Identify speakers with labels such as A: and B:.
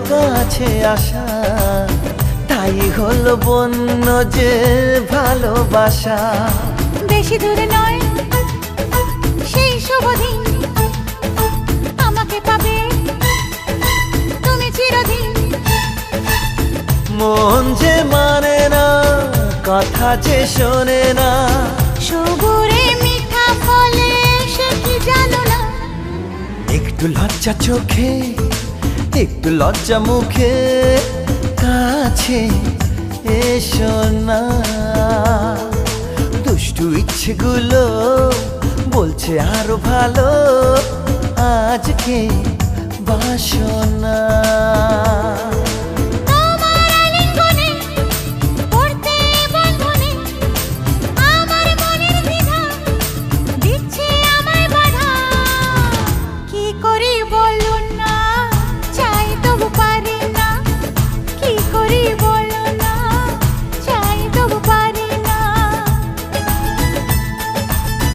A: কাছে আসা, তাই হলো বন্য যে ভালোবাসা।
B: বেশি দূরে নয় সেই শুভ দিন, আমাকে পাবে তুমি চিরদিন।
A: মন যে মানে না, কথা যে শোনে না,
B: সবুরে মিঠা ফলে সে কি জানো না।
A: একটু লজ্জা চোখে, একটু লজ্জা মুখে, কাছে এসো না। দুষ্টু ইচ্ছেগুলো বলছে আরো ভালো, আজকে বাসনা।